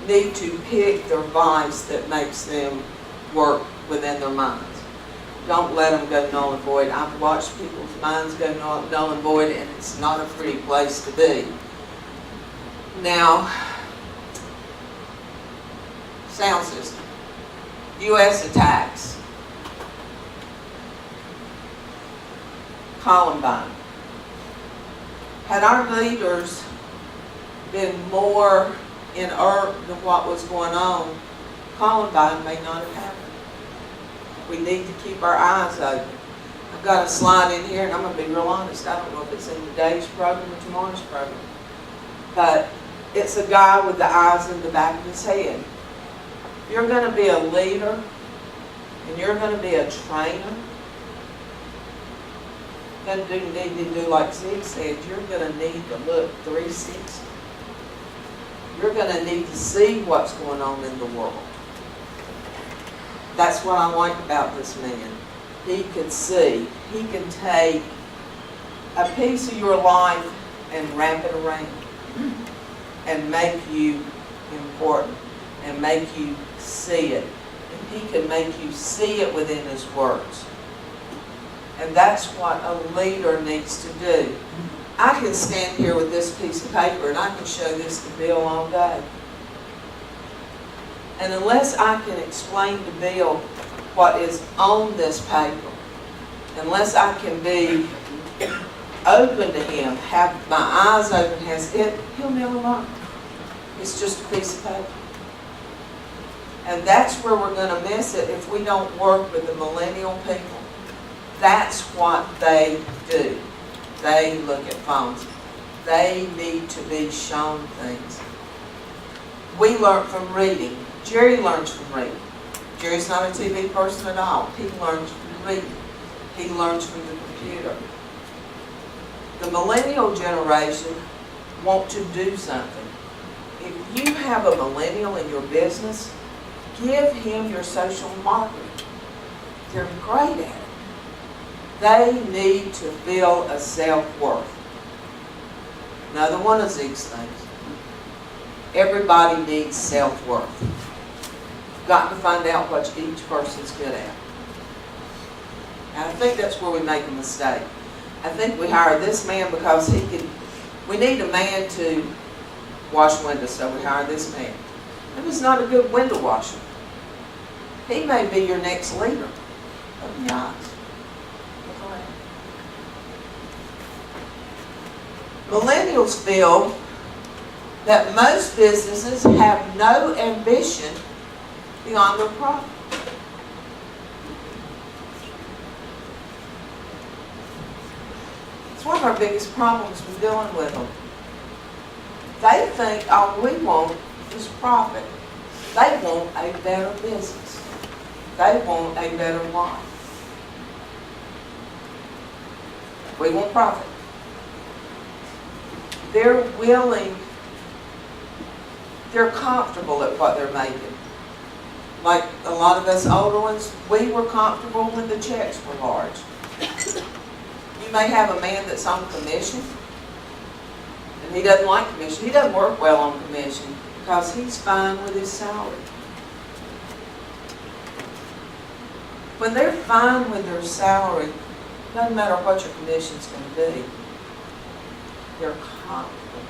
need to pick their vice that makes them work within their minds. Don't let them go null and void. I've watched people's minds go null and void, and it's not a pretty place to be. Now, sound system. U.S. attacks. Columbine. Had our leaders been more inert than what was going on, Columbine may not have happened. We need to keep our eyes open. I've got a slide in here, and I'm going to be real honest. I don't know if it's in today's program or tomorrow's program. But it's a guy with the eyes in the back of his head. You're going to be a leader, and you're going to be a trainer. You're going to need to do like Zig said, you're going to need to look 360. You're going to need to see what's going on in the world. That's what I like about this man. He can see. He can take a piece of your life and wrap it around and make you important and make you see it. And he can make you see it within his words. And that's what a leader needs to do. I can stand here with this piece of paper and I can show this to Bill all day. And unless I can explain to Bill what is on this paper, unless I can be open to him, have my eyes open, he'll never learn. It's just a piece of paper. And that's where we're going to miss it if we don't work with the millennial people. That's what they do. They look at phones. They need to be shown things. We learn from reading. Jerry learns from reading. Jerry's not a TV person at all. He learns from reading. He learns from the computer. The millennial generation want to do something. If you have a millennial in your business, give him your social marketing. They're great at it. They need to feel a self-worth. Another one of these things. Everybody needs self-worth. You've got to find out what each person's good at. And I think that's where we make a mistake. I think we hire this man because we need a man to wash windows, so we hire this man. He was not a good window washer. He may be your next leader. Open your eyes. Look around. Millennials feel that most businesses have no ambition beyond their profit. It's one of our biggest problems with dealing with them. They think all we want is profit. They want a better business. They want a better life. We want profit. They're willing, they're comfortable at what they're making. Like a lot of us older ones, we were comfortable when the checks were large. You may have a man that's on commission, and he doesn't like commission. He doesn't work well on commission because he's fine with his salary. When they're fine with their salary, doesn't matter what your commission's going to be. They're comfortable.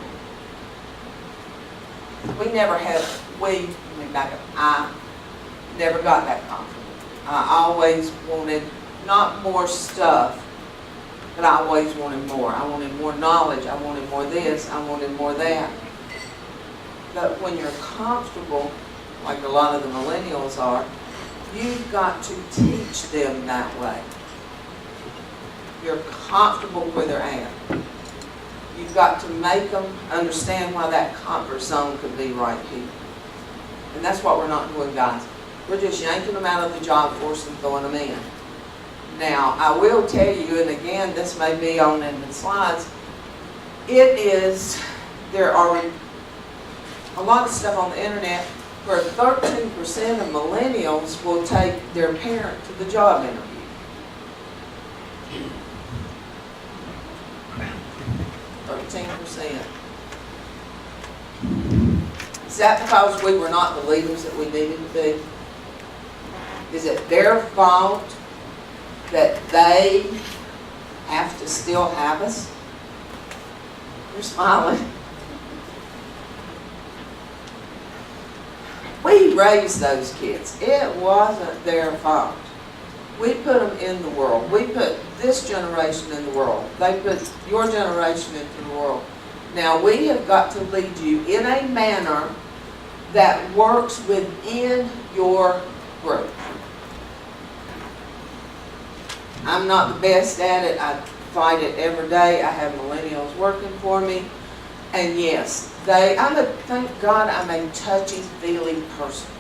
I never got that comfortable. I always wanted not more stuff, but I always wanted more. I wanted more knowledge. I wanted more this. I wanted more that. But when you're comfortable, like a lot of the millennials are, you've got to teach them that way. You're comfortable where they're at. You've got to make them understand why that comfort zone could be right here. And that's what we're not doing, guys. We're just yanking them out of the job force and throwing them in. Now, I will tell you, and again, this may be on in the slides, there are a lot of stuff on the internet where 13% of millennials will take their parent to the job interview. 13%. Is that because we were not the leaders that we needed to be? Is it their fault that they have to still have us? You're smiling. We raised those kids. It wasn't their fault. We put them in the world. We put this generation in the world. They put your generation into the world. Now we have got to lead you in a manner that works within your group. I'm not the best at it. I fight it every day. I have millennials working for me. And yes, thank God I'm a touchy-feely person.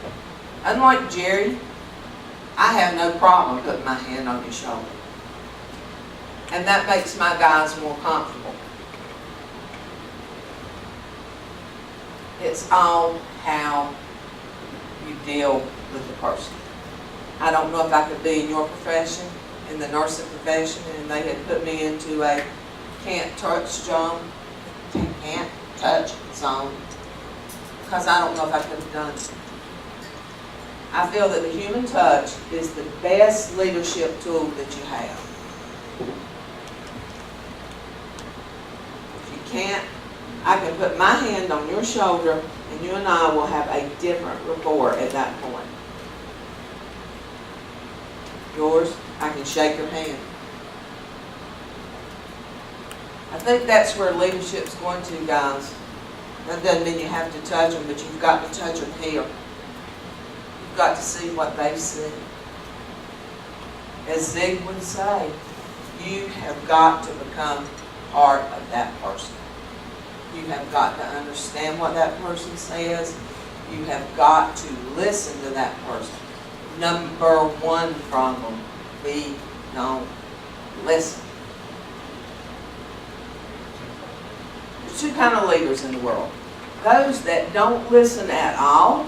Unlike Jerry, I have no problem putting my hand on your shoulder. And that makes my guys more comfortable. It's all how you deal with the person. I don't know if I could be in your profession, in the nursing profession, and they had put me into a can't touch zone, because I don't know if I could have done it. I feel that the human touch is the best leadership tool that you have. If you can't, I can put my hand on your shoulder and you and I will have a different rapport at that point. Yours, I can shake your hand. I think that's where leadership's going to, guys. That doesn't mean you have to touch them, but you've got to touch them here. You've got to see what they see. As Zig would say, you have got to become part of that person. You have got to understand what that person says. You have got to listen to that person. Number one problem, we don't listen. There's two kinds of leaders in the world. Those that don't listen at all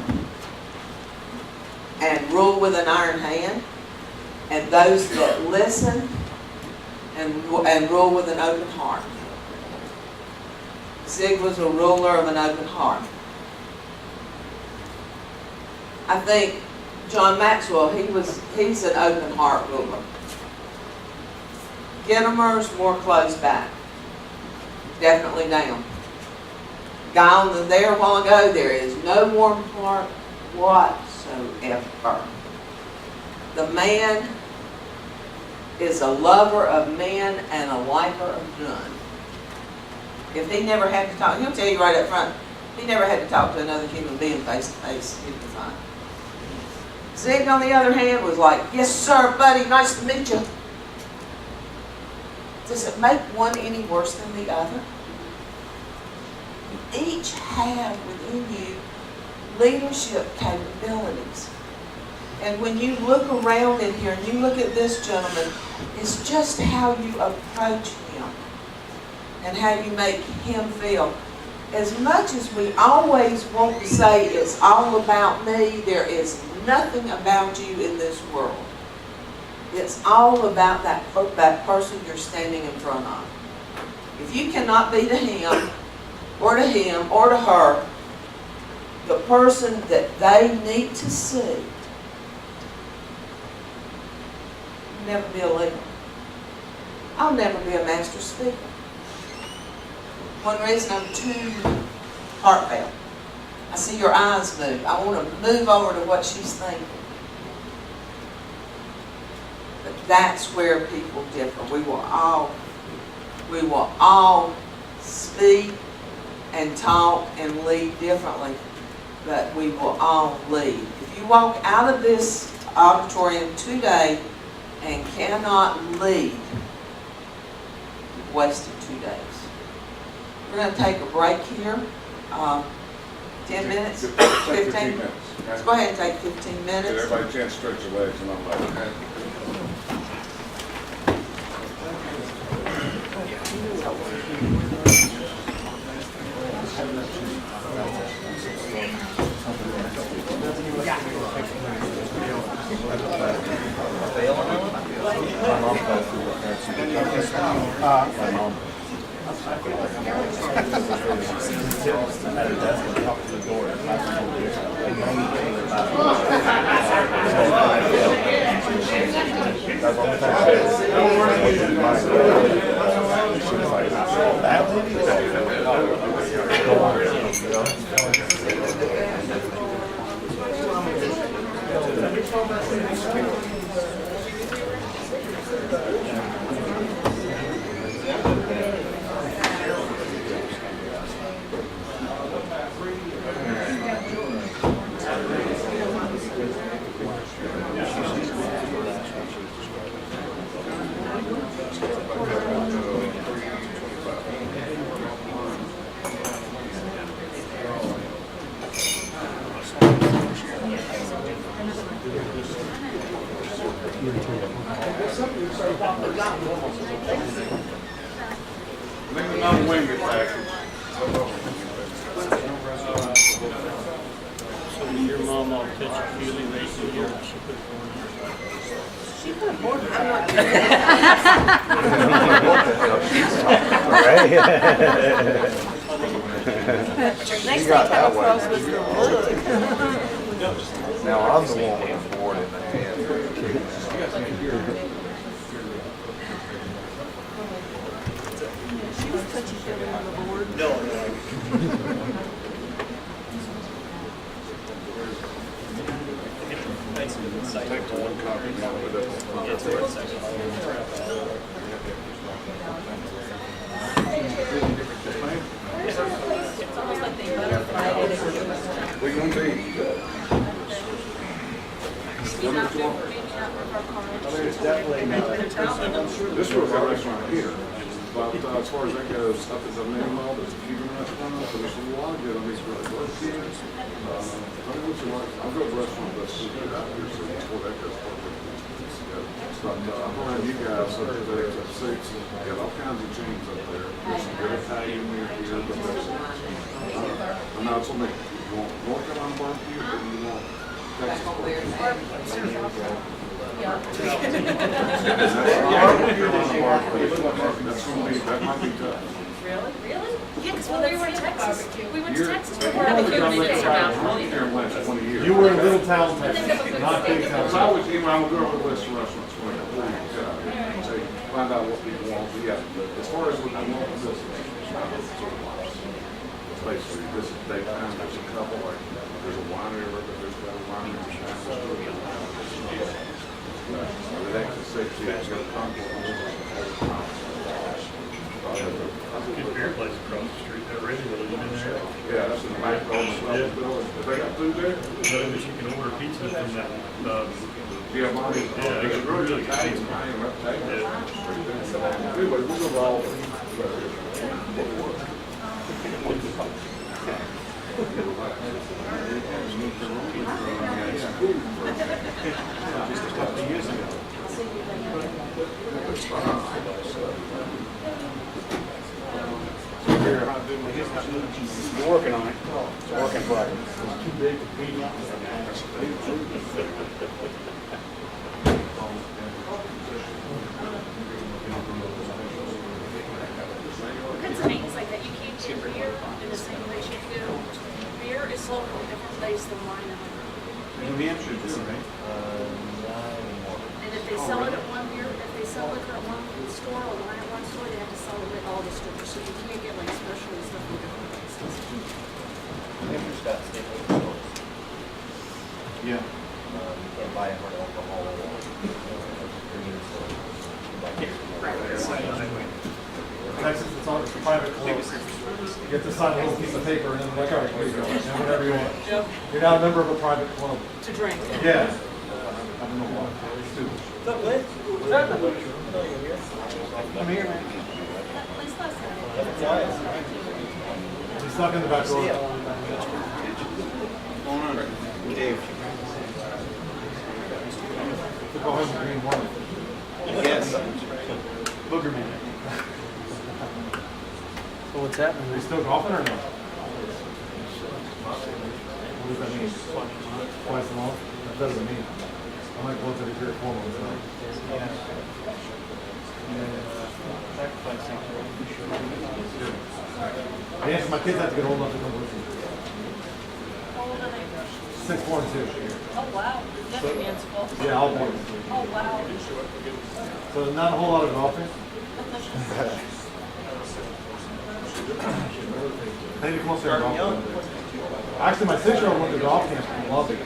and rule with an iron hand, and those that listen and rule with an open heart. Zig was a ruler of an open heart. I think John Maxwell, he's an open heart ruler. Gittimer's more closed back. Definitely down. Guy on there a while ago, there is no warm heart whatsoever. The man is a lover of men and a liker of none. If he never had to talk, he'll tell you right up front, he never had to talk to another human being face to face, he'd be fine. Zig, on the other hand, was like, yes sir, buddy, nice to meet you. Does it make one any worse than the other? You each have within you leadership capabilities. And when you look around in here and you look at this gentleman, it's just how you approach him and how you make him feel. As much as we always want to say it's all about me, there is nothing about you in this world. It's all about that person you're standing in front of. If you cannot be to him or to her the person that they need to see, you'll never be a leader. I'll never be a master speaker. One reason I'm too heartfelt. I see your eyes move. I want to move over to what she's thinking. But that's where people differ. We will all speak and talk and lead differently, but we will all lead. If you walk out of this auditorium today and cannot lead, you've wasted 2 days. We're going to take a break here. 10 minutes? 15 minutes. Let's go ahead and take 15 minutes. Give everybody a chance to stretch their legs and all that, okay? My mom. At her desk and talked to the door. Maybe not wing it back. So your mom will catch a feeling right here. She put Next time come across with the wood. Now I'm the one with the board in the hand. She was touchy-feely on the board. Take the one copy, now with it. It's almost like they butterflied it. We're gonna be. It's definitely This was a restaurant here, but as far as that goes, up at the minimum, there's a Cuban restaurant, so there's a lot of good on these restaurants. I'll go to restaurant, that's too good out here, so before that goes forward. But I'm around you guys, so there's a six, got all kinds of chains up there. There's some good Italian near here, but there's, I'm not so many, you want North Carolina barbecue, or you want Texas barbecue? That's gonna be, that might be tough. Really? Yeah, because when we were in Texas, we went to You're- Texas, we were having I've Cuban been minutes around around. here in the last 20 years. You were in Little Town, Texas, not Big Town. Because I was, you know, I would go over the list of restaurants for like 40 years, say, find out what people want, but yeah, but as far as what they want, this is basically, this is daytime, there's a couple, like, there's a winery, there's got a winery in China, the next is safety, it's got a concourse. Good beer place across the street, that regular, you in there? Yeah, that's in the back of the building. If they got food there? But you can order pizza from that, Giovanni, Yeah, it's really Italian, I am Italian. Anyway, we'll go all. You're working on it. It's a work in progress. It's too big to feed up. Pennsylvania's like that, you can't do beer in the same place you do. Beer is sold in a different place than wine and liquor. New Hampshire, too, right? And if they sell it at one beer, if they sell liquor at one store or wine at one store, they have to sell it at all the stores. So you can't get like special stuff from different places. Hampshire's got state liquor stores. Yeah. You can't buy it for alcohol or green, so you buy it. Texas, it's on, it's a private club. You get to sign a little piece of paper and then like, all right, here you go, and whatever you want. You're now a member of a private club. To drink. Yeah. I don't know why. It's stupid. Come here. Please listen. He's stuck in the back door. Dave. To go home and green one. Yes. Booger man. So what's happening? Are you still golfing or no? What does that mean? Twice a month? That doesn't mean. I'm like once every 3 or 4 months now. Yeah, my kids have to get old enough to come with me. How old are they? 6, 4, and 2. Oh, wow. That's manageable. Yeah, all boys. Oh, wow. So not a whole lot of golfing. I need to come up there and golf. Actually, my 6-year-old went to golf camp and loved it.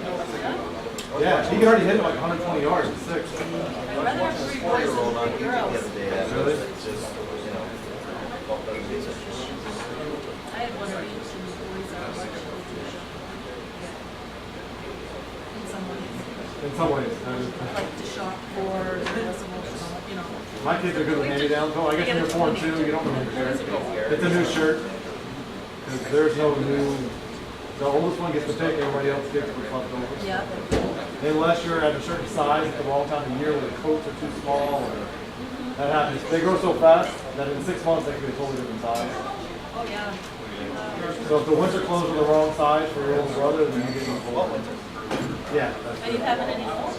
Yeah, he could already hit it like 120 yards at 6. I'd rather have 3 boys than 3 The girls. other day, Really? it's just, you know, golf doesn't get such a. I had one of each and the boys are like, in some ways, In some ways. like to shop for, less emotional, you know. My kids are good with hand-me-downs. Oh, I guess when you're 4 and 2, you don't really care. It's a new shirt. 'Cause there's no new, the oldest one gets to pick, everybody else gets what's left over. Yep. Unless you're at a certain size at the wrong time of year where the coats are too small or that happens. They grow so fast that in 6 months they can be a totally different size. Oh, yeah. So if the winter clothes are the wrong size for your older brother, then you get them full winter. Yeah, that's Are you good. having any falls?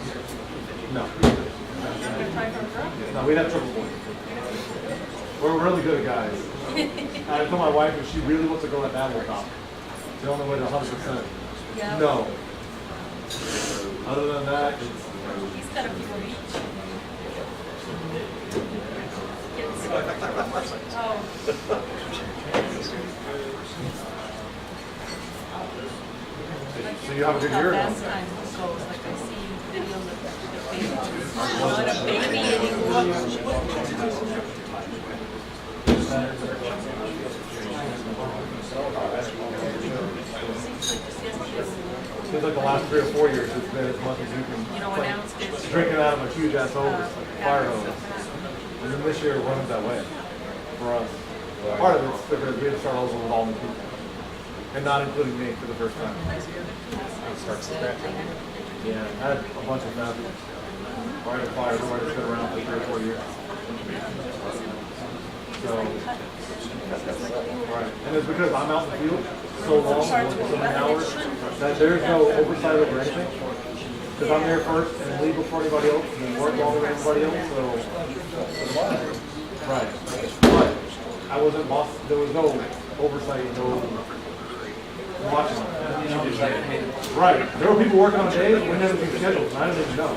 No. You're not gonna try for a girl? No, we'd have triple points. We're really good at guys. I told my wife if she really wants to go at that, we'll top. The only way to 100%. Yeah. No. Other than that, it's He's got a few of each. Oh. so you have a good year. How fast time goes, like I see videos of the baby. What a baby anymore. Seems like the last 3 or 4 years it's been as much as you can. You know, like, announced it. drinking out of a huge ass hose, fire hose. And then this year it wasn't that way for us. Part of it's because we had to start over with all new people. And not including me for the first time. Starts to crack. Yeah, I had a bunch of them. Right at fire, everybody that's been around for 3 or 4 years. So, right. And it's because I'm out in the field so long, working so many hours, that there's no oversight over anything. Because I'm there first and leave before anybody else and work longer than everybody else, so. Right. But I wasn't boss, there was no oversight, no watching. Right. There were people working on days when everything scheduled, and I didn't even know.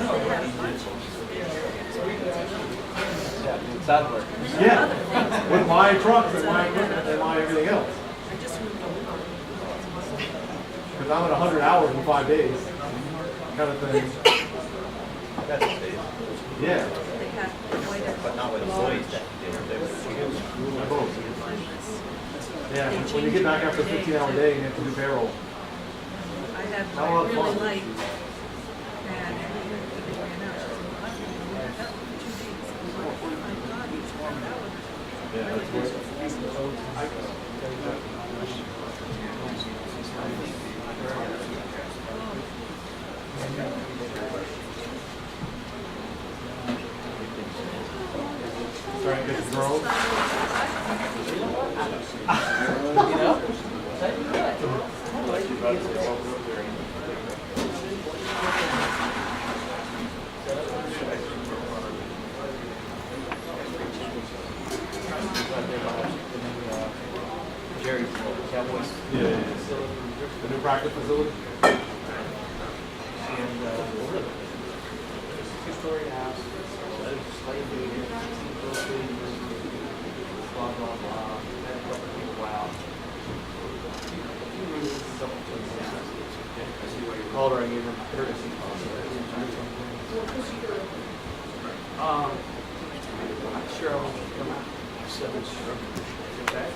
Yeah, sad work. Yeah, with my trucks and my equipment and my everything else. Because I'm at 100 hours in 5 days, kind of thing. That's a stage. Yeah. They have quite a But not with employees that you do. My boat. Yeah, when you get back after a 15-hour day and you have to do payroll. I had Not a lot one of really fun. liked, and they ran out. That was 2 days. Oh my God, he's worn out. Yeah, that's what. Trying to get the girls. Jerry's Cowboys. Yeah, yeah, yeah. The new practice facility. And two-story house, slave unit, blah, blah, blah. Had a couple people out. Called her, I gave her my courtesy call. I'm sure I want to come out. I said, sure. Okay.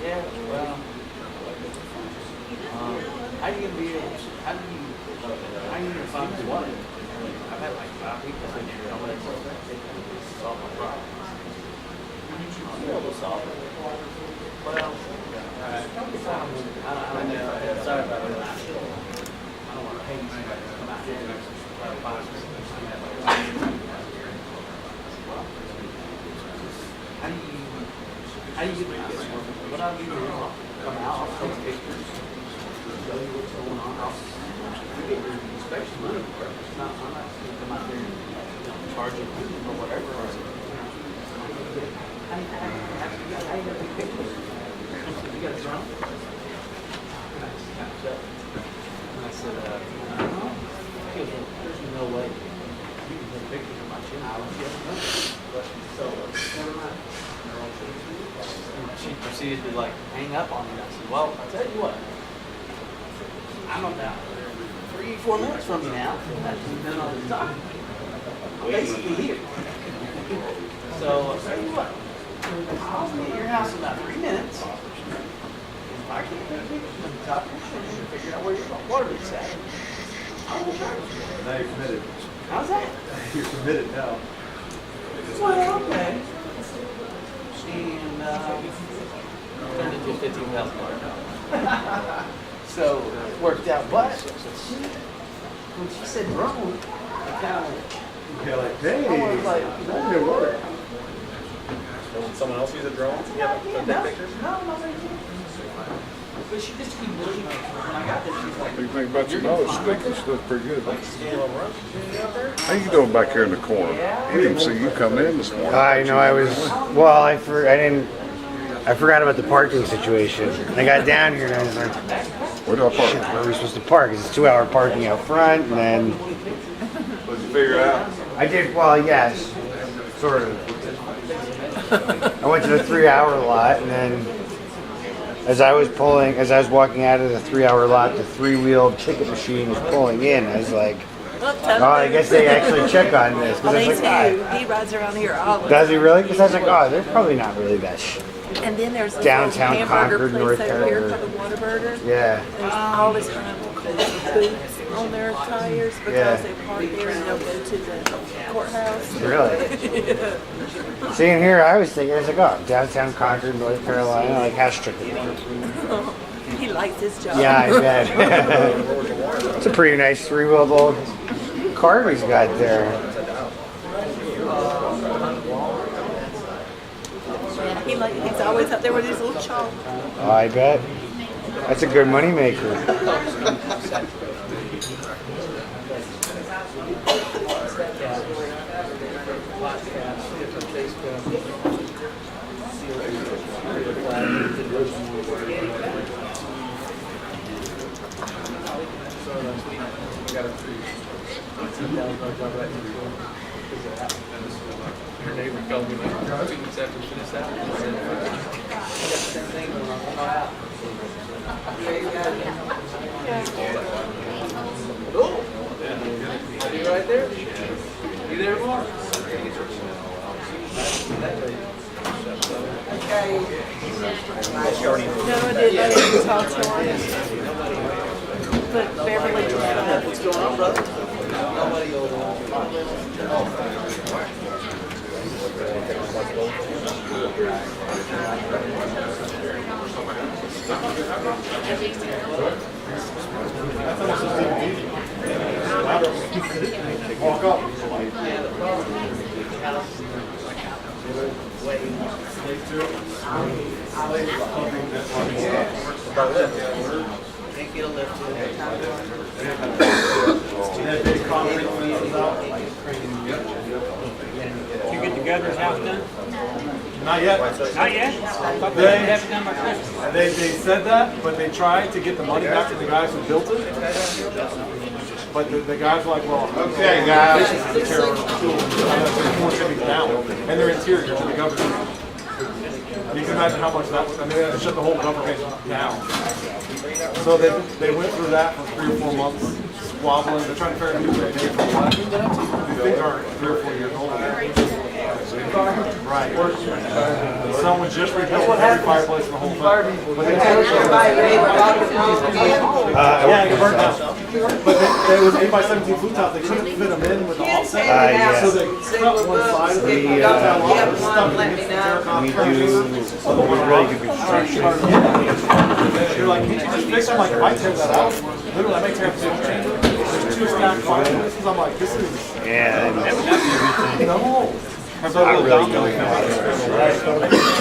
Yeah, well, how are you gonna be able to, how do you find one? I've had like 5 people in here, I'm gonna solve my problem. I'll be able to solve it. Well, I don't know, sorry about that. I don't wanna pay you somebody to come out here and clarify this. How do you make this work? What I'll do is I'll come out, I'll take pictures, show you what's going on. I'll get your inspection money for it. It's not, I'm not gonna come out there and charge you or whatever. Or, how do you take pictures? You got a drone? And I said, goes, there's no way you can take pictures of my chin. I was so, never mind. And she proceeded to like hang up on me. I said, well, I'll tell you what. I'm about 3-4 minutes from you now. We've done all this talking. I'm basically here. So I'll tell you what. I'll be at your house in about 3 minutes. If I can't take pictures of the top of your chin and figure out where your water leak's at, I will charge you. Now you're committed. How's that? You're committed now. Well, okay. And turned into a $15,000 job. So it worked out, but when she said drone, I kind of You're like, hey, I was like, that's good work. When someone else use a drone, yeah, take no, pictures. no, but she just keep looking. When I got there, she's like, What do you think about your nose? Stickers look pretty good. Scale of runs. How you doing back here in the corner? We didn't see you come in this morning. I know I was, well, I forgot about the parking situation. I got down here and I was like, Where do I shit, park? where are we supposed to park? 'Cause it's 2-hour parking out front, and then Did you figure it out? I did, well, yes, sort of. I went to the 3-hour lot, and then as I was walking out of the 3-hour lot, the 3-wheeled ticket machine was pulling in. I was like, oh, I guess they actually check on this. 'Cause I was Me like, too. He rides around here all the time. does he really? Because I was like, oh, they're probably not really that And then there's this Downtown little hamburger Concord, place North over here Carolina. called the Whataburger. Yeah. There's all this kind of boots on their tires because Yeah. they park there and they'll go to the courthouse. Really? Seeing here, I was thinking, I was like, oh, downtown Concord, North Carolina, like how strict is it? He likes his job. Yeah, I bet. It's a pretty nice 3-wheeled old car he's got there. He's always up there with his little chalk. Oh, I bet. That's a good money maker. Her neighbor told me like 2 weeks after we finished that, he said, I got the same thing going on. Oh, out. There you go. Cool. Are you right there? You there, Mark? Okay. No, I didn't talk to him. But Beverly just left. What's going on, brother? Nobody will. Walk up. Yeah, the problem is the house way. Can't get a lift to it. That big concrete one comes out. You get the gutters house done? Not yet. Not yet? I thought they would have it done by Christmas. They said that, but they tried to get the money back to the guys who built it. But the guys were like, well, okay, guys, this is terrible. They should be down. And their interior to the government. You can imagine how much that was. I mean, they had to shut the whole government down. So they went through that for 3 or 4 months, squabbling. They're trying to figure out who's going to pay for what. These things aren't 3 or 4 years old. Right. Someone just rebuilt every fireplace in the whole thing. But they Everybody ready to rock and roll again? yeah, it burned down. But it was 8 by 17 food top. They couldn't fit them in with the offset. yeah. So they cut one side of If the you don't get one, let me We know. do really good construction. You're like, can't you just fix them? Like, if I tear that out, literally, I may tear up the super chamber. There's 2 stacked fireplaces. I'm like, this is, Yeah, no. So I really don't know.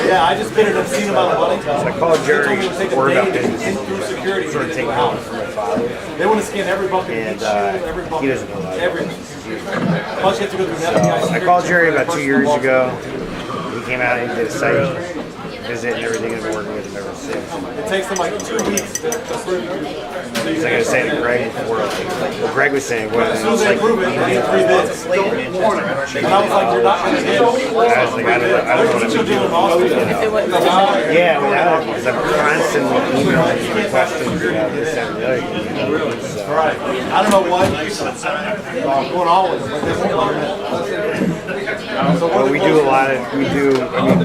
yeah, I just paid an obscene amount of money. I called Jerry. They told me it would take a We're about day to to get in through security sort to of get take to the over house. from my father. They want to scan every bucket, And, each shield, every he bucket, doesn't know that. everything. Plus, you have to go through FBI I called Jerry about 2 years ago. He came out and did a site visit and everything isn't working with them ever since. It takes them like 2 weeks to prove you. Because I gotta say to Greg before, well, Greg was saying, what, As soon as they prove it, they need 3 bids. And I was like, you're not gonna get it. I was like, I don't know That's what you're doing in Austin. Yeah, without it, because I'm constantly emailing you questions about this and the other. So, Right. I don't know what going on with it, but this one. but we do a lot of, I mean,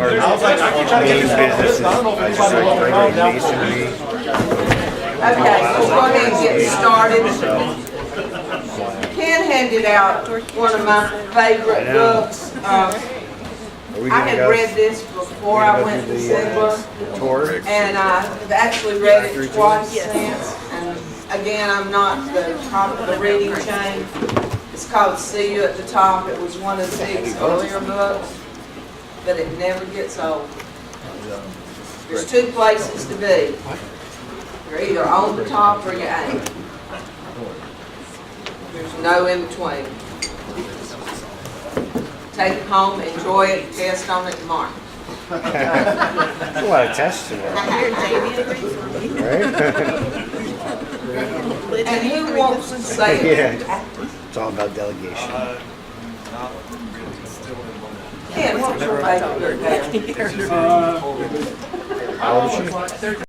our I was like, I can try to get main this on business this. is I don't know if just anybody like wants to regular find out. masonry. Okay, so we're going to get started. Ken handed out one of my favorite books. Are we I gonna had go? read this before I went to Sigler, Tour? and I've actually read it twice since. And again, I'm not the top of the reading chain. It's called See You at the Top. It was one of Zig's earlier books, but it never gets old. There's 2 places to be. You're either on the top or you ain't. There's no in between. Take it home, enjoy it, test on it tomorrow. There's a lot of tests in there, right? And who wants to say it? Yeah. It's all about delegation. Ken, what's your favorite book there? How old is she?